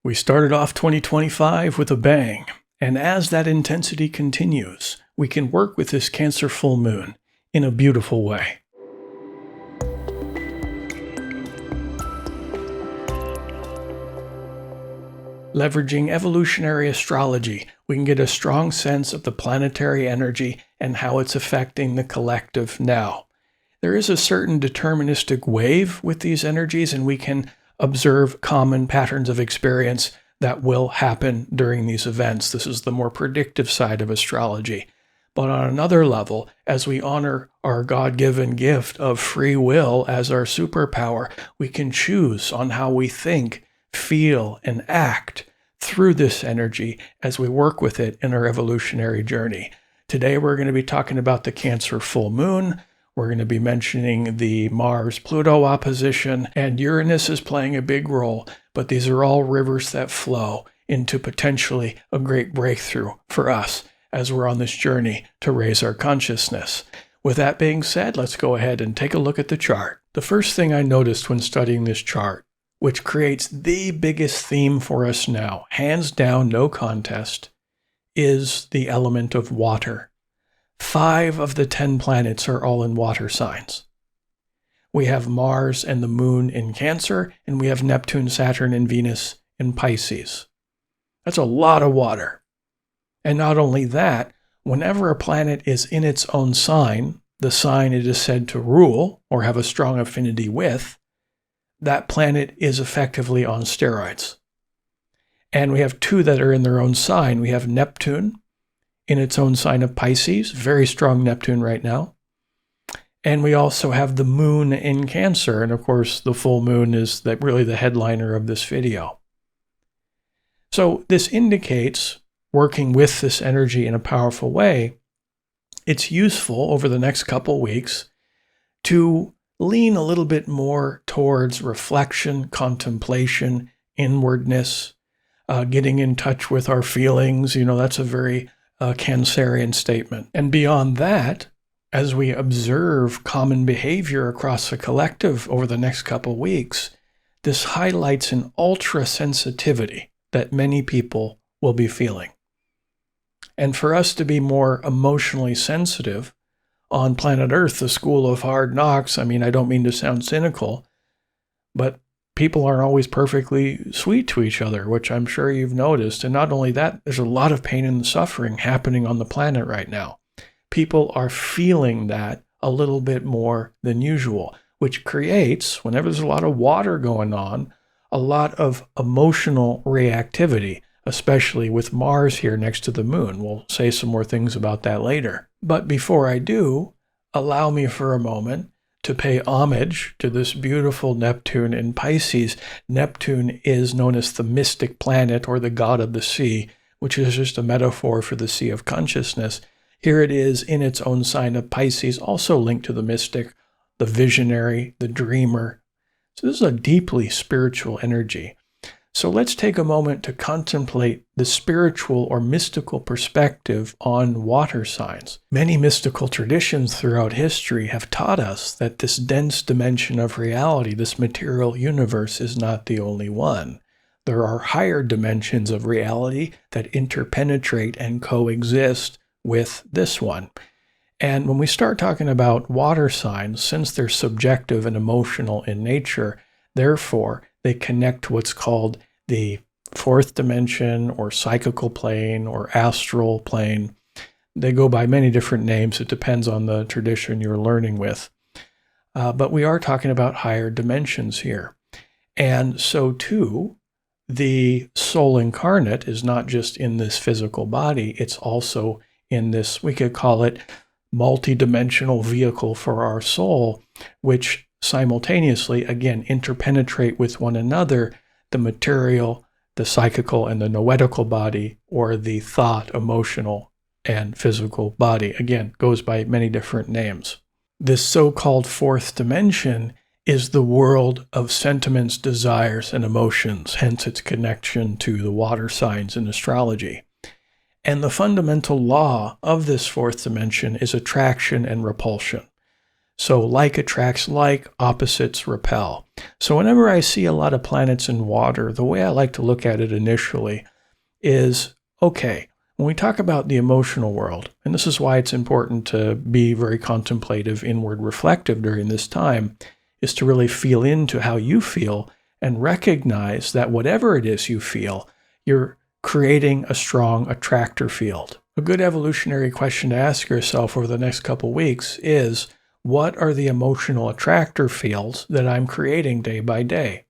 We started off 2025 with a bang, and as that intensity continues, we can work with this Cancer full moon in a beautiful way. Leveraging evolutionary astrology, we can get a strong sense of the planetary energy and how it's affecting the collective now. There is a certain deterministic wave with these energies, and we can observe common patterns of experience that will happen during these events. This is the more predictive side of astrology. But on another level, as we honor our God-given gift of free will as our superpower, we can choose on how we think, feel, and act through this energy as we work with it in our evolutionary journey. Today, we're going to be talking about the Cancer full moon. We're going to be mentioning the Mars-Pluto opposition, and Uranus is playing a big role, but these are all rivers that flow into potentially a great breakthrough for us as we're on this journey to raise our consciousness. With that being said, let's go ahead and take a look at the chart. The first thing I noticed when studying this chart, which creates the biggest theme for us now, hands down, no contest, is the element of water. 5 of the 10 planets are all in water signs. We have Mars and the moon in Cancer, and we have Neptune, Saturn, and Venus in Pisces. That's a lot of water. And not only that, whenever a planet is in its own sign, the sign it is said to rule or have a strong affinity with, that planet is effectively on steroids. And we have 2 that are in their own sign. We have Neptune in its own sign of Pisces, very strong Neptune right now. And we also have the moon in Cancer. And of course, the full moon is really the headliner of this video. So this indicates, working with this energy in a powerful way, it's useful over the next couple weeks to lean a little bit more towards reflection, contemplation, inwardness, getting in touch with our feelings. That's a very Cancerian statement. And beyond that, as we observe common behavior across the collective over the next couple weeks, this highlights an ultra sensitivity that many people will be feeling. And for us to be more emotionally sensitive on planet Earth, the school of hard knocks, I don't mean to sound cynical, but people aren't always perfectly sweet to each other, which I'm sure you've noticed. And not only that, there's a lot of pain and suffering happening on the planet right now. People are feeling that a little bit more than usual, which creates, whenever there's a lot of water going on, a lot of emotional reactivity, especially with Mars here next to the moon. We'll say some more things about that later. But before I do, allow me for a moment to pay homage to this beautiful Neptune in Pisces. Neptune is known as the mystic planet or the god of the sea, which is just a metaphor for the sea of consciousness. Here it is in its own sign of Pisces, also linked to the mystic, the visionary, the dreamer. So this is a deeply spiritual energy. So let's take a moment to contemplate the spiritual or mystical perspective on water signs. Many mystical traditions throughout history have taught us that this dense dimension of reality, this material universe, is not the only one. There are higher dimensions of reality that interpenetrate and coexist with this one. And when we start talking about water signs, since they're subjective and emotional in nature, therefore, they connect to what's called the 4th dimension or psychical plane or astral plane. They go by many different names. It depends on the tradition you're learning with. But we are talking about higher dimensions here. And so too, the soul incarnate is not just in this physical body, it's also in this, we could call it, multi-dimensional vehicle for our soul, which simultaneously, again, interpenetrate with one another, the material, the psychical, and the noetical body, or the thought, emotional, and physical body. Again, goes by many different names. This so-called 4th dimension is the world of sentiments, desires, and emotions, hence its connection to the water signs in astrology. And the fundamental law of this 4th dimension is attraction and repulsion. So like attracts like, opposites repel. So whenever I see a lot of planets in water, the way I like to look at it initially is, okay, when we talk about the emotional world, and this is why it's important to be very contemplative, inward reflective during this time, is to really feel into how you feel and recognize that whatever it is you feel, you're creating a strong attractor field. A good evolutionary question to ask yourself over the next couple weeks is, what are the emotional attractor fields that I'm creating day by day?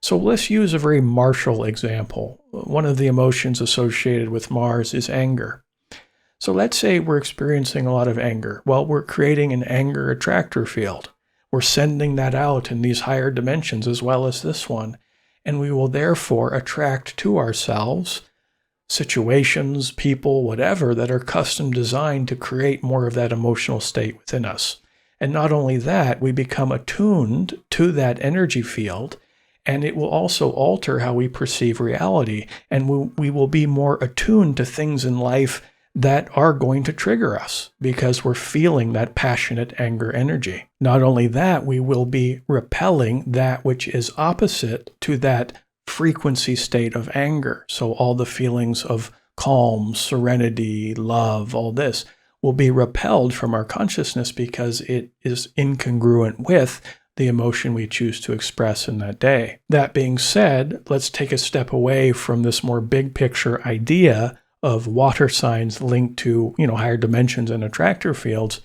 So let's use a very martial example. One of the emotions associated with Mars is anger. So let's say we're experiencing a lot of anger. Well, we're creating an anger attractor field. We're sending that out in these higher dimensions as well as this one. And we will therefore attract to ourselves situations, people, whatever, that are custom designed to create more of that emotional state within us. And not only that, we become attuned to that energy field, and it will also alter how we perceive reality. And we will be more attuned to things in life that are going to trigger us because we're feeling that passionate anger energy. Not only that, we will be repelling that which is opposite to that frequency state of anger. So all the feelings of calm, serenity, love, all this will be repelled from our consciousness because it is incongruent with the emotion we choose to express in that day. That being said, let's take a step away from this more big picture idea of water signs linked to, higher dimensions and attractor fields,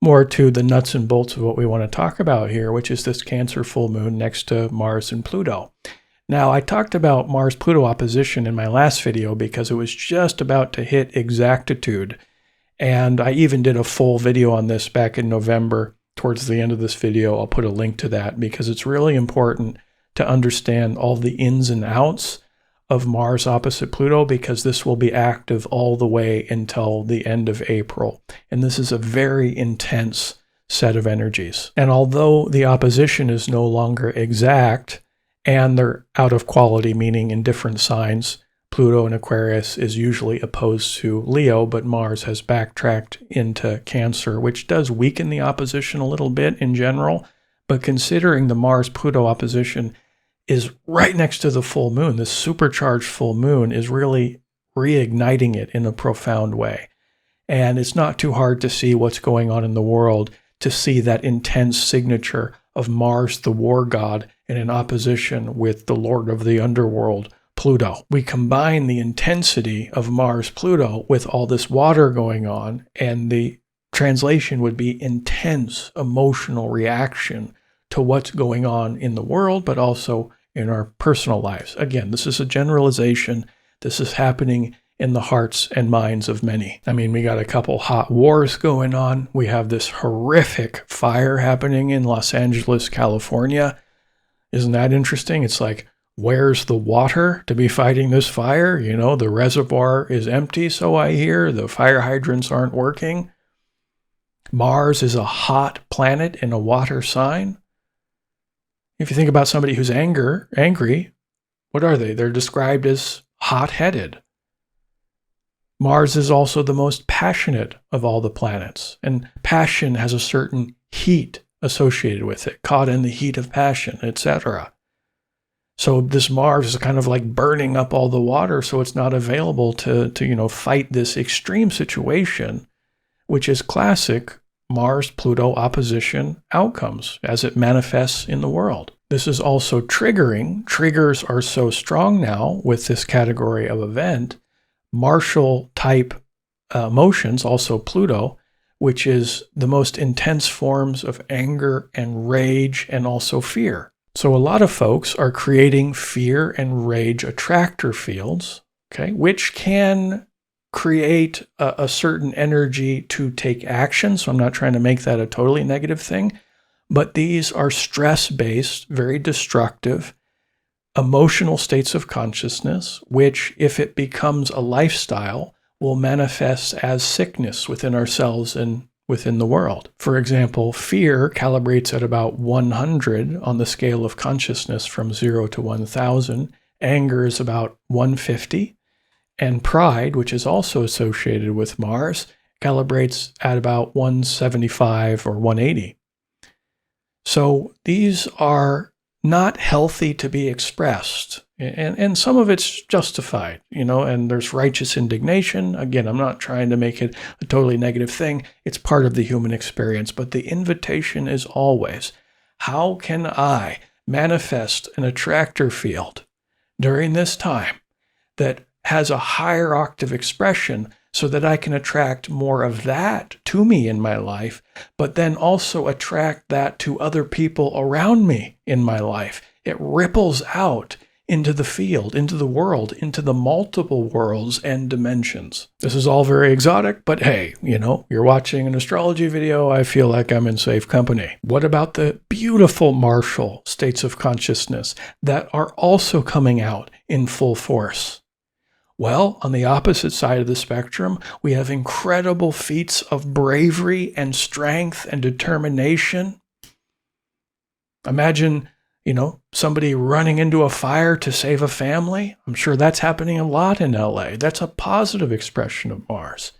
more to the nuts and bolts of what we want to talk about here, which is this Cancer full moon next to Mars and Pluto. Now, I talked about Mars-Pluto opposition in my last video because it was just about to hit exactitude. And I even did a full video on this back in November. Towards the end of this video, I'll put a link to that because it's really important to understand all the ins and outs of Mars opposite Pluto, because this will be active all the way until the end of April. And this is a very intense set of energies. And although the opposition is no longer exact and they're out of quality, meaning in different signs, Pluto in Aquarius is usually opposed to Leo, but Mars has backtracked into Cancer, which does weaken the opposition a little bit in general. But considering the Mars-Pluto opposition is right next to the full moon, this supercharged full moon is really reigniting it in a profound way. And it's not too hard to see what's going on in the world, to see that intense signature of Mars, the war god, and in opposition with the lord of the underworld, Pluto. We combine the intensity of Mars-Pluto with all this water going on, and the translation would be intense emotional reaction to what's going on in the world, but also in our personal lives. Again, this is a generalization. This is happening in the hearts and minds of many. I mean, we got a couple hot wars going on. We have this horrific fire happening in Los Angeles, California. Isn't that interesting? It's like, where's the water to be fighting this fire? The reservoir is empty, so I hear. The fire hydrants aren't working. Mars is a hot planet in a water sign. If you think about somebody who's angry, what are they? They're described as hot-headed. Mars is also the most passionate of all the planets, and passion has a certain heat associated with it, caught in the heat of passion, etc. So this Mars is kind of like burning up all the water, so it's not available to fight this extreme situation, which is classic Mars-Pluto opposition outcomes as it manifests in the world. This is also triggering. Triggers are so strong now with this category of event. Martial type emotions, also Pluto, which is the most intense forms of anger and rage and also fear. So a lot of folks are creating fear and rage attractor fields, okay, which can create a certain energy to take action. So I'm not trying to make that a totally negative thing, but these are stress-based, very destructive, emotional states of consciousness, which, if it becomes a lifestyle, will manifest as sickness within ourselves and within the world. For example, fear calibrates at about 100 on the scale of consciousness from 0 to 1,000. Anger is about 150. And pride, which is also associated with Mars, calibrates at about 175 or 180. So these are not healthy to be expressed. And some of it's justified, and there's righteous indignation. Again, I'm not trying to make it a totally negative thing. It's part of the human experience. But the invitation is always, how can I manifest an attractor field during this time that has a higher octave expression so that I can attract more of that to me in my life, but then also attract that to other people around me in my life? It ripples out into the field, into the world, into the multiple worlds and dimensions. This is all very exotic, but hey, you're watching an astrology video. I feel like I'm in safe company. What about the beautiful martial states of consciousness that are also coming out in full force? Well, on the opposite side of the spectrum, we have incredible feats of bravery and strength and determination. Imagine, somebody running into a fire to save a family. I'm sure that's happening a lot in LA. That's a positive expression of Mars.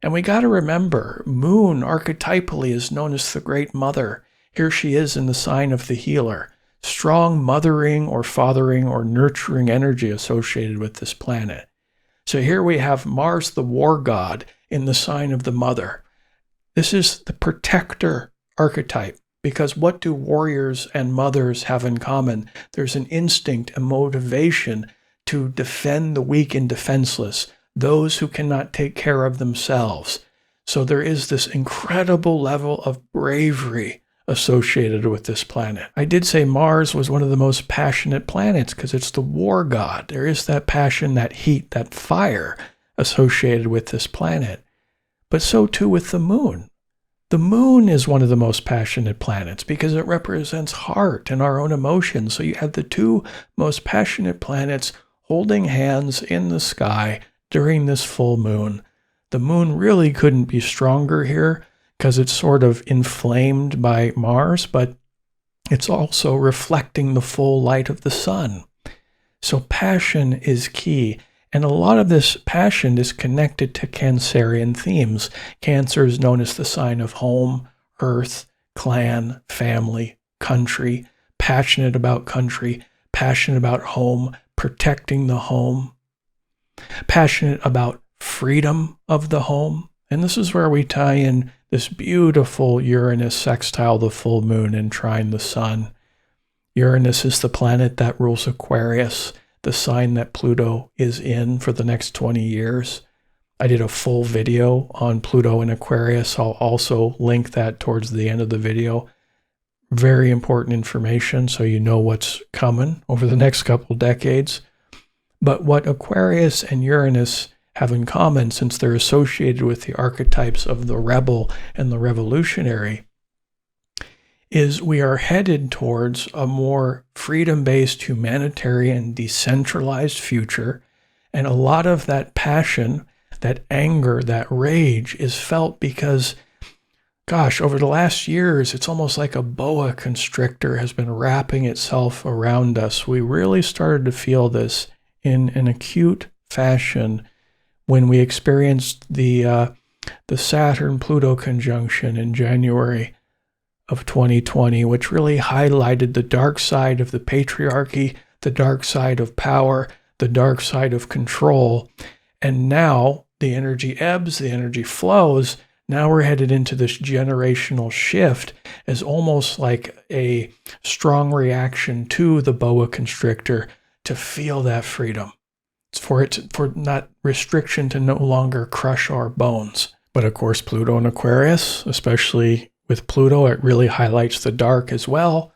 And we got to remember, Moon archetypally is known as the Great Mother. Here she is in the sign of the healer. Strong mothering or fathering or nurturing energy associated with this planet. So here we have Mars, the war god, in the sign of the mother. This is the protector archetype, because what do warriors and mothers have in common? There's an instinct, a motivation to defend the weak and defenseless, those who cannot take care of themselves. So there is this incredible level of bravery associated with this planet. I did say Mars was one of the most passionate planets because it's the war god. There is that passion, that heat, that fire associated with this planet. But so too with the moon. The moon is one of the most passionate planets because it represents heart and our own emotions. So you have the two most passionate planets holding hands in the sky during this full moon. The moon really couldn't be stronger here, because it's sort of inflamed by Mars, but it's also reflecting the full light of the sun. So passion is key. And a lot of this passion is connected to Cancerian themes. Cancer is known as the sign of home, earth, clan, family, country, passionate about country, passionate about home, protecting the home, passionate about freedom of the home. And this is where we tie in this beautiful Uranus sextile the full moon and trine the sun. Uranus is the planet that rules Aquarius, the sign that Pluto is in for the next 20 years. I did a full video on Pluto and Aquarius. I'll also link that towards the end of the video. Very important information so you know what's coming over the next couple decades. But what Aquarius and Uranus have in common, since they're associated with the archetypes of the rebel and the revolutionary, is we are headed towards a more freedom-based, humanitarian, decentralized future. And a lot of that passion, that anger, that rage is felt because, gosh, over the last years, it's almost like a boa constrictor has been wrapping itself around us. We really started to feel this in an acute fashion when we experienced the Saturn-Pluto conjunction in January of 2020, which really highlighted the dark side of the patriarchy, the dark side of power, the dark side of control. And now the energy ebbs, the energy flows. Now we're headed into this generational shift as almost like a strong reaction to the boa constrictor to feel that freedom. It's for not restriction to no longer crush our bones. But of course, Pluto and Aquarius, especially with Pluto, it really highlights the dark as well.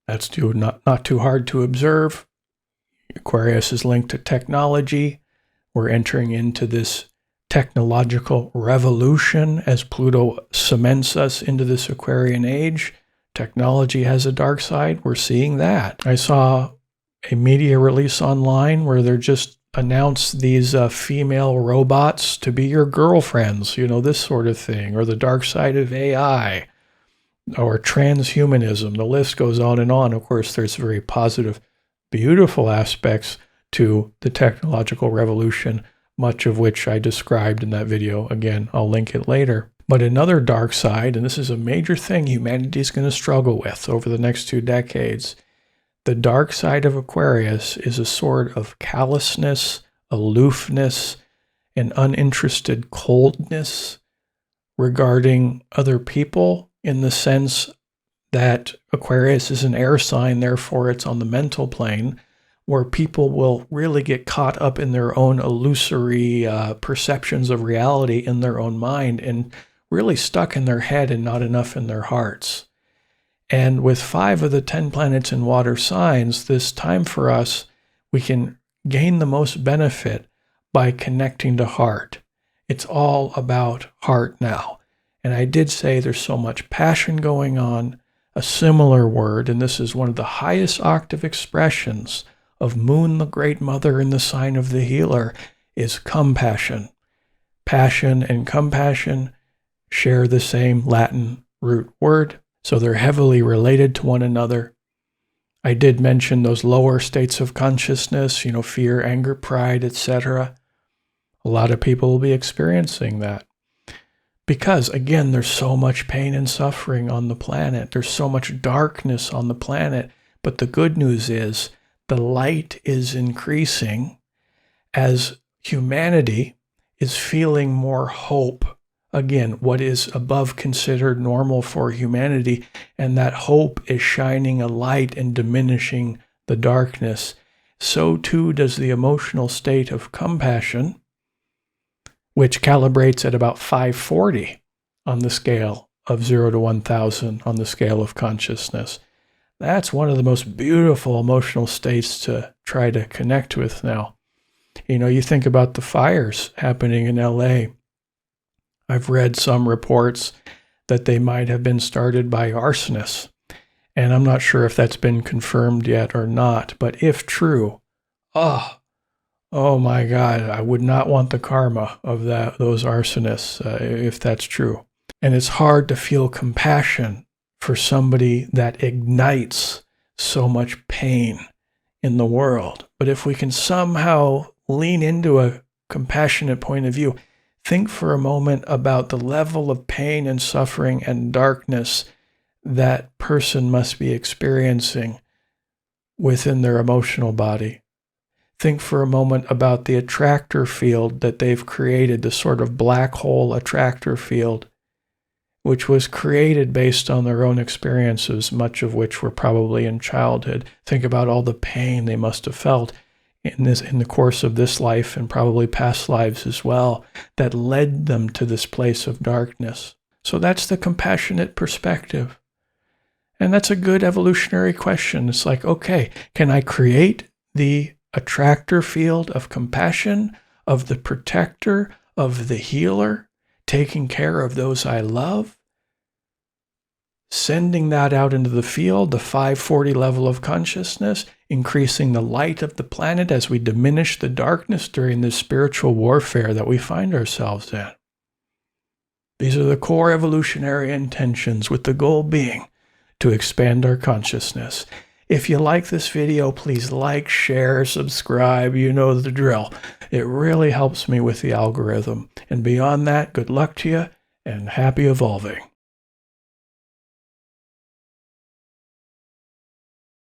That's not too hard to observe. Aquarius is linked to technology. We're entering into this technological revolution as Pluto cements us into this Aquarian age. Technology has a dark side. We're seeing that. I saw a media release online where they're just announced these female robots to be your girlfriends, this sort of thing, or the dark side of AI, or transhumanism. The list goes on and on. Of course, there's very positive, beautiful aspects to the technological revolution, much of which I described in that video. Again, I'll link it later. But another dark side, and this is a major thing humanity is going to struggle with over the next 2 decades, the dark side of Aquarius is a sort of callousness, aloofness, and uninterested coldness regarding other people, in the sense that Aquarius is an air sign, therefore it's on the mental plane, where people will really get caught up in their own illusory perceptions of reality in their own mind and really stuck in their head and not enough in their hearts. And with 5 of the 10 planets in water signs, this time for us, we can gain the most benefit by connecting to heart. It's all about heart now. And I did say there's so much passion going on. A similar word, and this is one of the highest octave expressions of Moon, the Great Mother, in the sign of the healer, is compassion. Passion and compassion share the same Latin root word, so they're heavily related to one another. I did mention those lower states of consciousness, fear, anger, pride, etc. A lot of people will be experiencing that. Because, again, there's so much pain and suffering on the planet. There's so much darkness on the planet. But the good news is the light is increasing as humanity is feeling more hope. Again, what is above considered normal for humanity, and that hope is shining a light and diminishing the darkness. So too does the emotional state of compassion, which calibrates at about 540 on the scale of 0 to 1000 on the scale of consciousness. That's one of the most beautiful emotional states to try to connect with now. You think about the fires happening in LA. I've read some reports that they might have been started by arsonists, and I'm not sure if that's been confirmed yet or not, but if true, oh my God, I would not want the karma of those arsonists if that's true. And it's hard to feel compassion for somebody that ignites so much pain in the world. But if we can somehow lean into a compassionate point of view, think for a moment about the level of pain and suffering and darkness that person must be experiencing within their emotional body. Think for a moment about the attractor field that they've created, the sort of black hole attractor field, which was created based on their own experiences, much of which were probably in childhood. Think about all the pain they must have felt in the course of this life and probably past lives as well, that led them to this place of darkness. So that's the compassionate perspective. And that's a good evolutionary question. It's like, okay, can I create the attractor field of compassion, of the protector, of the healer, taking care of those I love, sending that out into the field, the 540 level of consciousness, increasing the light of the planet as we diminish the darkness during this spiritual warfare that we find ourselves in. These are the core evolutionary intentions, with the goal being to expand our consciousness. If you like this video, please like, share, subscribe. You know the drill. It really helps me with the algorithm. And beyond that, good luck to you and happy evolving.